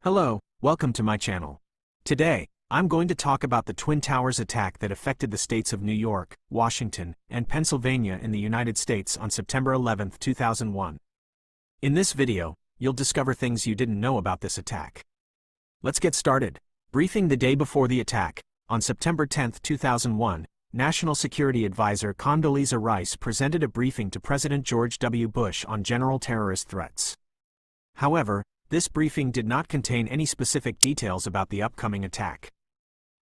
Hello, welcome to my channel. Today, I'm going to talk about the Twin Towers attack that affected the states of New York, Washington, and Pennsylvania in the United States on September 11, 2001. In this video, you'll discover things you didn't know about this attack. Let's get started. Briefing the day before the attack. On September 10, 2001, National Security Advisor Condoleezza Rice presented a briefing to President George W. Bush on general terrorist threats. However, this briefing did not contain any specific details about the upcoming attack.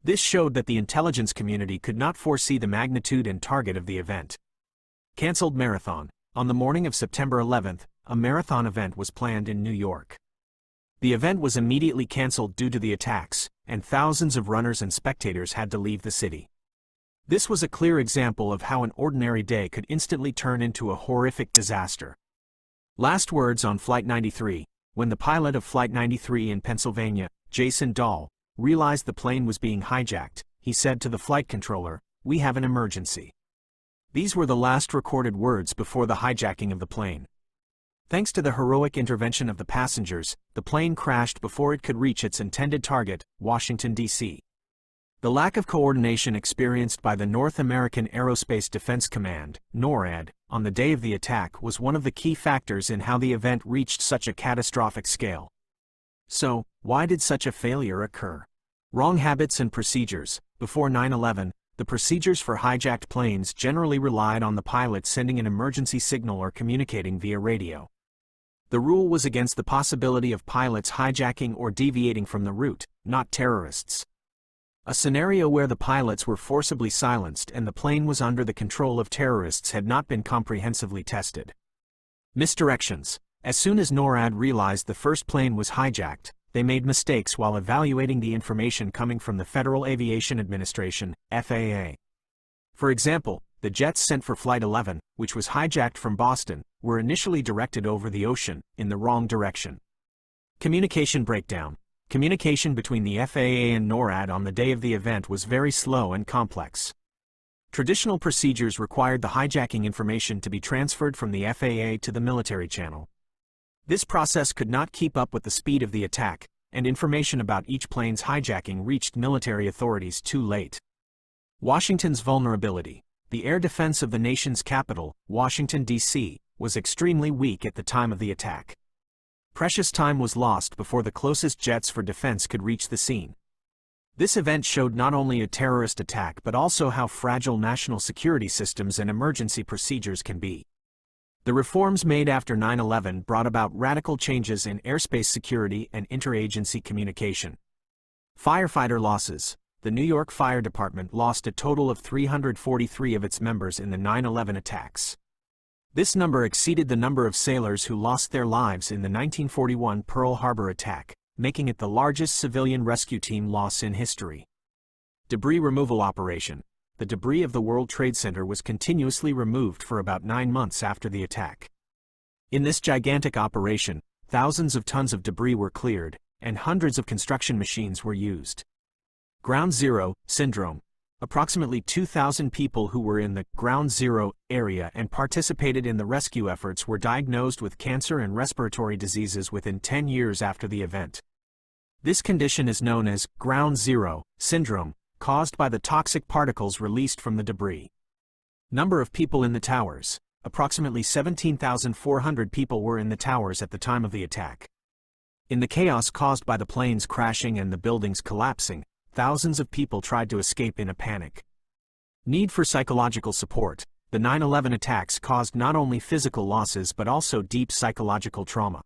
This showed that the intelligence community could not foresee the magnitude and target of the event. Cancelled marathon. On the morning of September 11th, a marathon event was planned in New York. The event was immediately cancelled due to the attacks, and thousands of runners and spectators had to leave the city. This was a clear example of how an ordinary day could instantly turn into a horrific disaster. Last words on Flight 93. When the pilot of Flight 93 in Pennsylvania, Jason Dahl, realized the plane was being hijacked, he said to the flight controller, "We have an emergency." These were the last recorded words before the hijacking of the plane. Thanks to the heroic intervention of the passengers, the plane crashed before it could reach its intended target, Washington, D.C. The lack of coordination experienced by the North American Aerospace Defense Command, NORAD, on the day of the attack was one of the key factors in how the event reached such a catastrophic scale. So, why did such a failure occur? Wrong habits and procedures. Before 9/11, the procedures for hijacked planes generally relied on the pilot sending an emergency signal or communicating via radio. The rule was against the possibility of pilots hijacking or deviating from the route, not terrorists. A scenario where the pilots were forcibly silenced and the plane was under the control of terrorists had not been comprehensively tested. Misdirections. As soon as NORAD realized the first plane was hijacked, they made mistakes while evaluating the information coming from the Federal Aviation Administration, FAA. For example, the jets sent for Flight 11, which was hijacked from Boston, were initially directed over the ocean, in the wrong direction. Communication breakdown. Communication between the FAA and NORAD on the day of the event was very slow and complex. Traditional procedures required the hijacking information to be transferred from the FAA to the military channel. This process could not keep up with the speed of the attack, and information about each plane's hijacking reached military authorities too late. Washington's vulnerability. The air defense of the nation's capital, Washington, D.C., was extremely weak at the time of the attack. Precious time was lost before the closest jets for defense could reach the scene. This event showed not only a terrorist attack but also how fragile national security systems and emergency procedures can be. The reforms made after 9/11 brought about radical changes in airspace security and interagency communication. Firefighter losses. The New York Fire Department lost a total of 343 of its members in the 9/11 attacks. This number exceeded the number of sailors who lost their lives in the 1941 Pearl Harbor attack, making it the largest civilian rescue team loss in history. Debris removal operation. The debris of the World Trade Center was continuously removed for about 9 months after the attack. In this gigantic operation, thousands of tons of debris were cleared, and hundreds of construction machines were used. Ground Zero syndrome. Approximately 2,000 people who were in the Ground Zero area and participated in the rescue efforts were diagnosed with cancer and respiratory diseases within 10 years after the event. This condition is known as Ground Zero syndrome, caused by the toxic particles released from the debris. Number of people in the towers. Approximately 17,400 people were in the towers at the time of the attack. In the chaos caused by the planes crashing and the buildings collapsing, thousands of people tried to escape in a panic. Need for psychological support. The 9/11 attacks caused not only physical losses but also deep psychological trauma.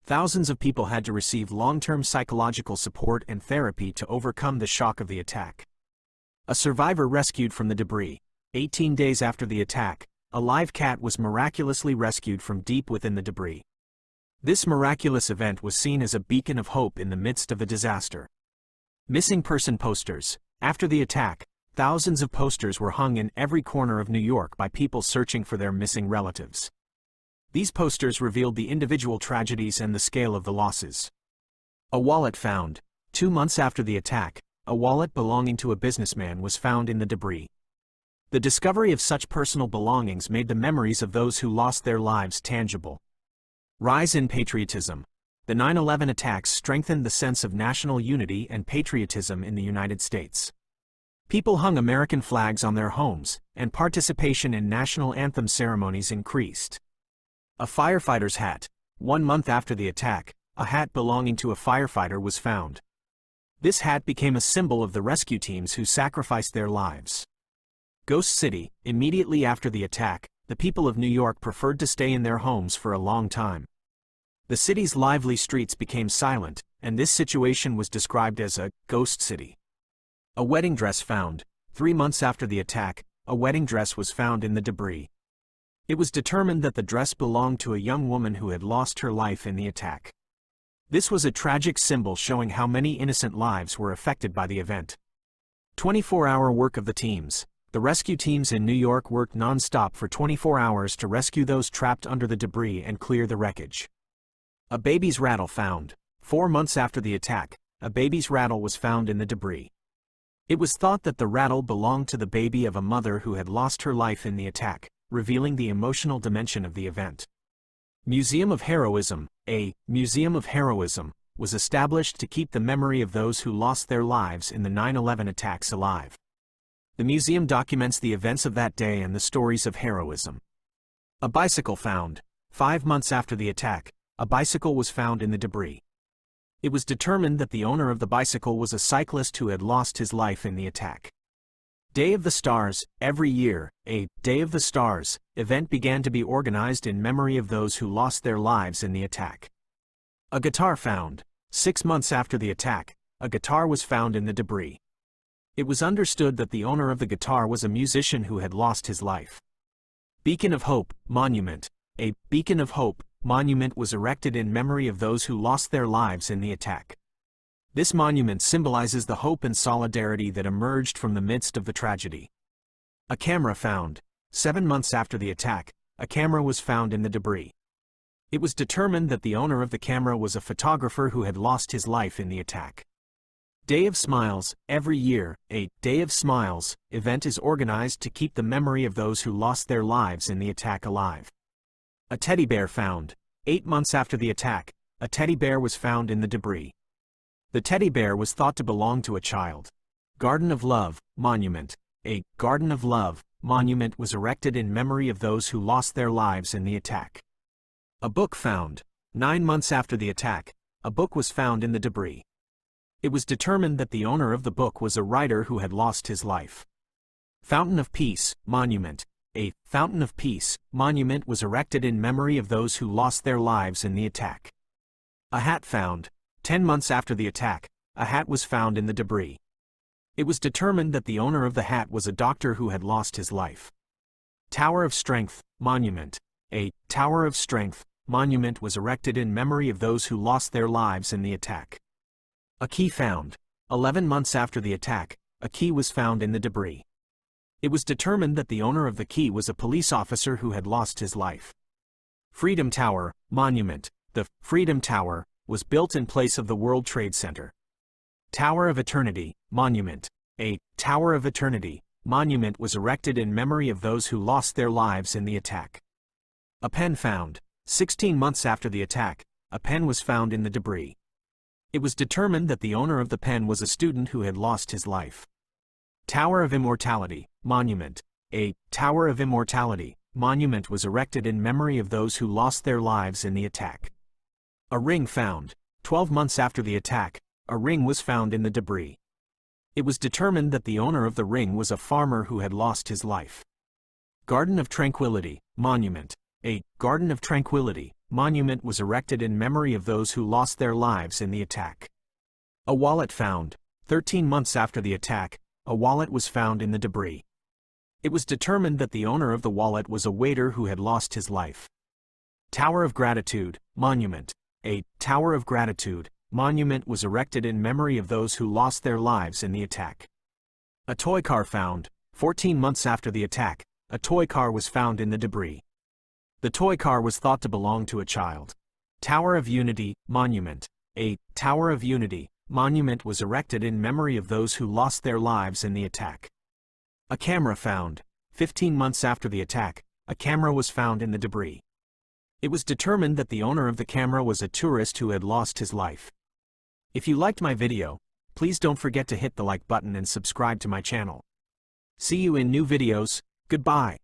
Thousands of people had to receive long-term psychological support and therapy to overcome the shock of the attack. A survivor rescued from the debris. 18 days after the attack, a live cat was miraculously rescued from deep within the debris. This miraculous event was seen as a beacon of hope in the midst of the disaster. Missing person posters. After the attack, thousands of posters were hung in every corner of New York by people searching for their missing relatives. These posters revealed the individual tragedies and the scale of the losses. A wallet found. 2 months after the attack, a wallet belonging to a businessman was found in the debris. The discovery of such personal belongings made the memories of those who lost their lives tangible. Rise in patriotism. The 9/11 attacks strengthened the sense of national unity and patriotism in the United States. People hung American flags on their homes, and participation in national anthem ceremonies increased. A firefighter's hat. 1 month after the attack, a hat belonging to a firefighter was found. This hat became a symbol of the rescue teams who sacrificed their lives. Ghost City. Immediately after the attack, the people of New York preferred to stay in their homes for a long time. The city's lively streets became silent, and this situation was described as a ghost city. A wedding dress found. 3 months after the attack, a wedding dress was found in the debris. It was determined that the dress belonged to a young woman who had lost her life in the attack. This was a tragic symbol showing how many innocent lives were affected by the event. 24-hour work of the teams. The rescue teams in New York worked non-stop for 24 hours to rescue those trapped under the debris and clear the wreckage. A baby's rattle found. 4 months after the attack, a baby's rattle was found in the debris. It was thought that the rattle belonged to the baby of a mother who had lost her life in the attack, revealing the emotional dimension of the event. Museum of Heroism. A Museum of Heroism was established to keep the memory of those who lost their lives in the 9/11 attacks alive. The museum documents the events of that day and the stories of heroism. A bicycle found. 5 months after the attack, a bicycle was found in the debris. It was determined that the owner of the bicycle was a cyclist who had lost his life in the attack. Day of the Stars. Every year, a Day of the Stars event began to be organized in memory of those who lost their lives in the attack. A guitar found. 6 months after the attack, a guitar was found in the debris. It was understood that the owner of the guitar was a musician who had lost his life. Beacon of Hope Monument. A Beacon of Hope monument was erected in memory of those who lost their lives in the attack. This monument symbolizes the hope and solidarity that emerged from the midst of the tragedy. A camera found. 7 months after the attack, a camera was found in the debris. It was determined that the owner of the camera was a photographer who had lost his life in the attack. Day of Smiles. Every year, a Day of Smiles event is organized to keep the memory of those who lost their lives in the attack alive. A teddy bear found. 8 months after the attack, a teddy bear was found in the debris. The teddy bear was thought to belong to a child. Garden of Love Monument. A Garden of Love monument was erected in memory of those who lost their lives in the attack. A book found. 9 months after the attack, a book was found in the debris. It was determined that the owner of the book was a writer who had lost his life. Fountain of Peace Monument. A Fountain of Peace monument was erected in memory of those who lost their lives in the attack. A hat found. 10 months after the attack, a hat was found in the debris. It was determined that the owner of the hat was a doctor who had lost his life. Tower of Strength Monument. A Tower of Strength monument was erected in memory of those who lost their lives in the attack. A key found. 11 months after the attack, a key was found in the debris. It was determined that the owner of the key was a police officer who had lost his life. Freedom Tower Monument. The Freedom Tower was built in place of the World Trade Center. Tower of Eternity Monument. A Tower of Eternity monument was erected in memory of those who lost their lives in the attack. A pen found. 16 months after the attack, a pen was found in the debris. It was determined that the owner of the pen was a student who had lost his life. Tower of Immortality Monument. A Tower of Immortality monument was erected in memory of those who lost their lives in the attack. A ring found. 12 months after the attack, a ring was found in the debris. It was determined that the owner of the ring was a farmer who had lost his life. Garden of Tranquility Monument. A Garden of Tranquility monument was erected in memory of those who lost their lives in the attack. A wallet found. 13 months after the attack, a wallet was found in the debris. It was determined that the owner of the wallet was a waiter who had lost his life. Tower of Gratitude Monument. A Tower of Gratitude monument was erected in memory of those who lost their lives in the attack. A toy car found. 14 months after the attack, a toy car was found in the debris. The toy car was thought to belong to a child. Tower of Unity Monument. A Tower of Unity monument was erected in memory of those who lost their lives in the attack. A camera found. 15 months after the attack, a camera was found in the debris. It was determined that the owner of the camera was a tourist who had lost his life. If you liked my video, please don't forget to hit the like button and subscribe to my channel. See you in new videos. Goodbye.